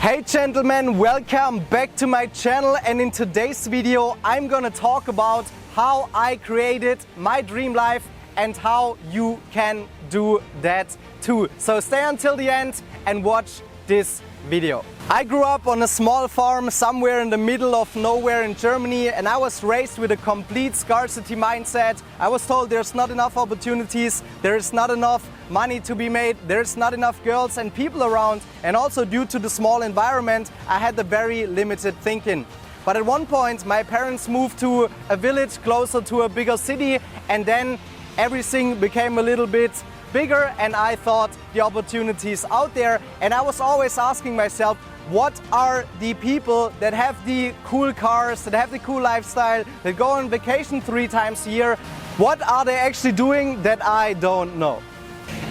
Hey gentlemen, welcome back to my channel, and in today's video I'm gonna talk about how I created my dream life and how you can do that too. So stay until the end and watch this video. I grew up on a small farm somewhere in the middle of nowhere in Germany, and I was raised with a complete scarcity mindset. I was told there's not enough opportunities, there's not enough money to be made, there's not enough girls and people around, and also due to the small environment I had a very limited thinking. But at one point my parents moved to a village closer to a bigger city, and then everything became a little bit bigger and I thought the opportunities out there, and I was always asking myself, what are the people that have the cool cars, that have the cool lifestyle, that go on vacation 3 times a year? What are they actually doing that I don't know?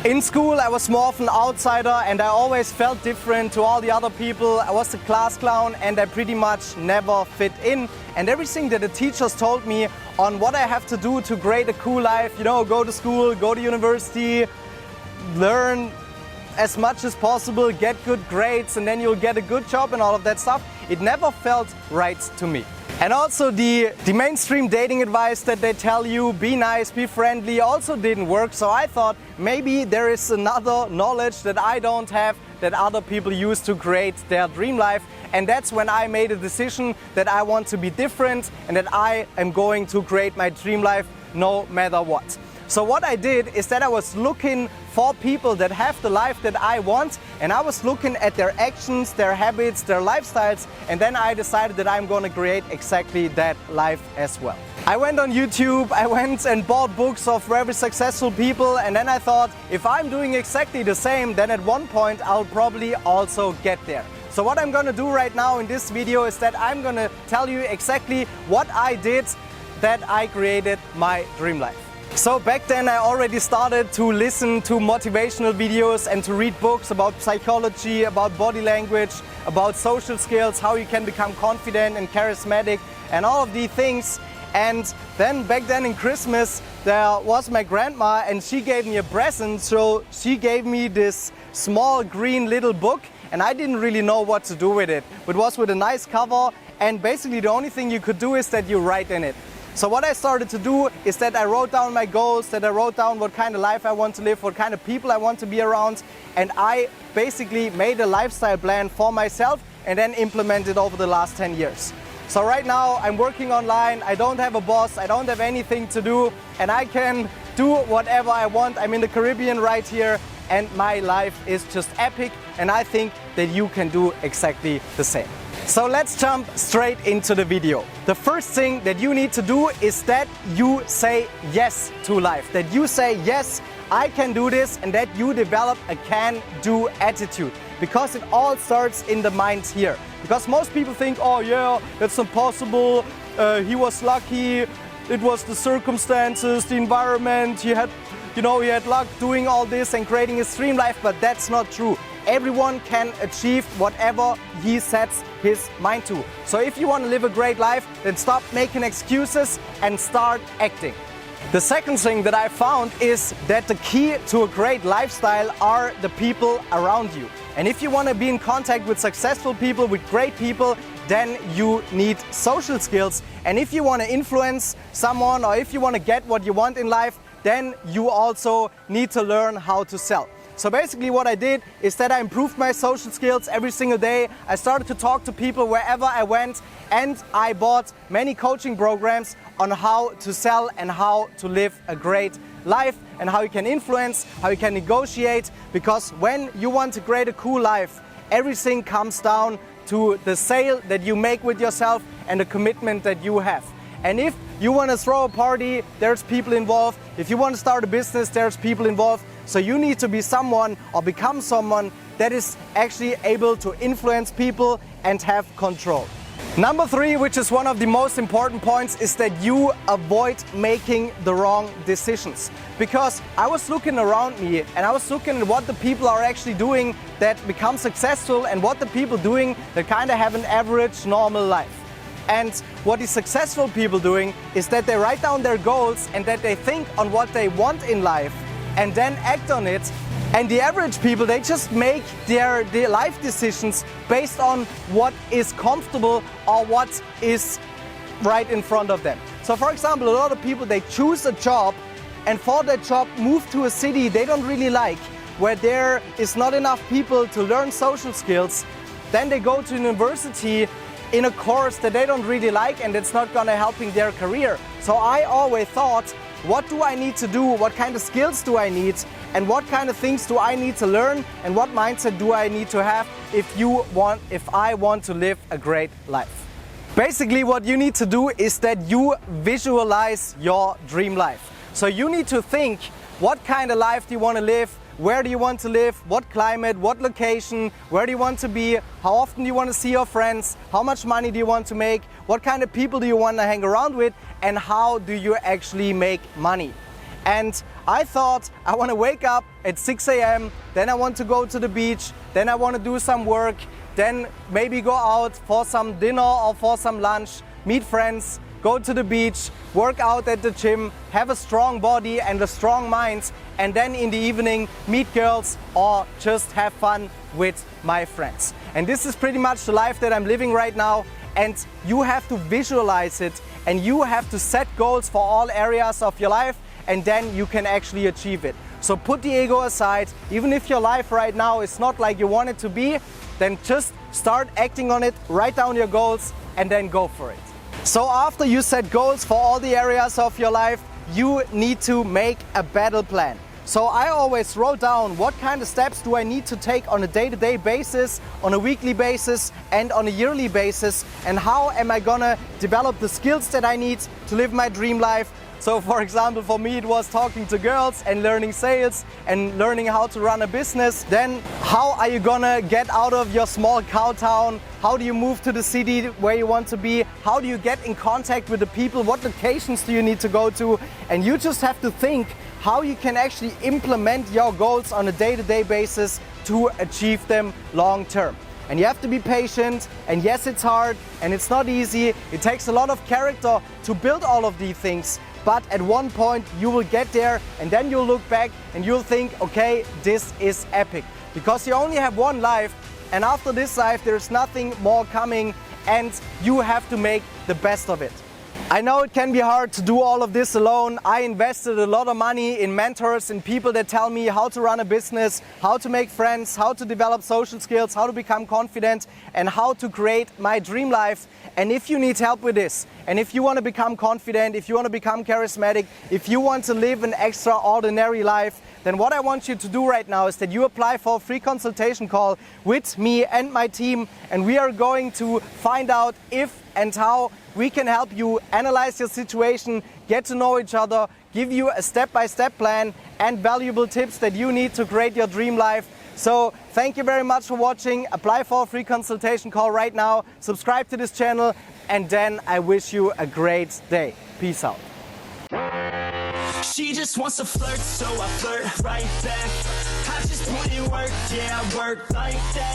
In school I was more of an outsider and I always felt different to all the other people. I was the class clown and I pretty much never fit in. And everything that the teachers told me on what I have to do to create a cool life, you know, go to school, go to university, learn as much as possible, get good grades, and then you'll get a good job and all of that stuff, it never felt right to me. And also the mainstream dating advice that they tell you, be nice, be friendly, also didn't work. So I thought maybe there is another knowledge that I don't have that other people use to create their dream life. And that's when I made a decision that I want to be different and that I am going to create my dream life no matter what. So what I did is that I was looking for people that have the life that I want, and I was looking at their actions, their habits, their lifestyles, and then I decided that I'm gonna create exactly that life as well. I went on YouTube, I went and bought books of very successful people, and then I thought, if I'm doing exactly the same, then at one point I'll probably also get there. So what I'm gonna do right now in this video is that I'm gonna tell you exactly what I did that I created my dream life. So back then I already started to listen to motivational videos and to read books about psychology, about body language, about social skills, how you can become confident and charismatic and all of these things. And then back then in Christmas there was my grandma and she gave me a present. So she gave me this small green little book and I didn't really know what to do with it. It was with a nice cover, and basically the only thing you could do is that you write in it. So what I started to do is that I wrote down my goals, that I wrote down what kind of life I want to live, what kind of people I want to be around, and I basically made a lifestyle plan for myself and then implemented over the last 10 years. So right now I'm working online, I don't have a boss, I don't have anything to do, and I can do whatever I want. I'm in the Caribbean right here and my life is just epic, and I think that you can do exactly the same. So let's jump straight into the video. The first thing that you need to do is that you say yes to life. That you say, yes, I can do this, and that you develop a can-do attitude. Because it all starts in the mind here. Because most people think, oh yeah, that's impossible, he was lucky, it was the circumstances, the environment, he had luck doing all this and creating his dream life, but that's not true. Everyone can achieve whatever he sets his mind to. So if you want to live a great life, then stop making excuses and start acting. The second thing that I found is that the key to a great lifestyle are the people around you. And if you want to be in contact with successful people, with great people, then you need social skills. And if you want to influence someone, or if you want to get what you want in life, then you also need to learn how to sell. So basically what I did is that I improved my social skills every single day. I started to talk to people wherever I went, and I bought many coaching programs on how to sell and how to live a great life and how you can influence, how you can negotiate. Because when you want to create a cool life, everything comes down to the sale that you make with yourself and the commitment that you have. And if you want to throw a party, there's people involved. If you want to start a business, there's people involved. So you need to be someone or become someone that is actually able to influence people and have control. Number 3, which is one of the most important points, is that you avoid making the wrong decisions. Because I was looking around me and I was looking at what the people are actually doing that become successful and what the people doing that kind of have an average normal life. And what the successful people doing is that they write down their goals and that they think on what they want in life and then act on it And the average people, they just make their life decisions based on what is comfortable or what is right in front of them. So for example, a lot of people, they choose a job and for that job move to a city they don't really like, where there is not enough people to learn social skills. Then they go to university in a course that they don't really like and it's not gonna helping their career. So I always thought, what do I need to do? What kind of skills do I need? And what kind of things do I need to learn? And what mindset do I need to have if I want to live a great life? Basically, what you need to do is that you visualize your dream life. So you need to think, what kind of life do you want to live? Where do you want to live? What climate? What location? Where do you want to be? How often do you want to see your friends? How much money do you want to make? What kind of people do you want to hang around with? And how do you actually make money? And I thought, I want to wake up at 6 a.m., then I want to go to the beach, then I want to do some work, then maybe go out for some dinner or for some lunch, meet friends, go to the beach, work out at the gym, have a strong body and a strong mind, and then in the evening meet girls or just have fun with my friends. And this is pretty much the life that I'm living right now, and you have to visualize it and you have to set goals for all areas of your life, and then you can actually achieve it. So put the ego aside. Even if your life right now is not like you want it to be, then just start acting on it, write down your goals and then go for it. So after you set goals for all the areas of your life, you need to make a battle plan. So I always wrote down what kind of steps do I need to take on a day-to-day basis, on a weekly basis and on a yearly basis, and how am I gonna develop the skills that I need to live my dream life. So for example, for me it was talking to girls and learning sales and learning how to run a business. Then how are you gonna get out of your small cow town? How do you move to the city where you want to be? How do you get in contact with the people? What locations do you need to go to? And you just have to think how you can actually implement your goals on a day-to-day basis to achieve them long term. And you have to be patient, and yes, it's hard and it's not easy. It takes a lot of character to build all of these things. But at one point you will get there and then you'll look back and you'll think, okay, this is epic. Because you only have one life, and after this life there's nothing more coming, and you have to make the best of it. I know it can be hard to do all of this alone. I invested a lot of money in mentors and people that tell me how to run a business, how to make friends, how to develop social skills, how to become confident, and how to create my dream life. And if you need help with this, and if you want to become confident, if you want to become charismatic, if you want to live an extraordinary life, then what I want you to do right now is that you apply for a free consultation call with me and my team, and we are going to find out if and how we can help you analyze your situation, get to know each other, give you a step-by-step plan and valuable tips that you need to create your dream life. So thank you very much for watching. Apply for a free consultation call right now, subscribe to this channel, and then I wish you a great day. Peace out. She just wants to flirt, so I flirt right back. I just put in work, yeah, I work like that.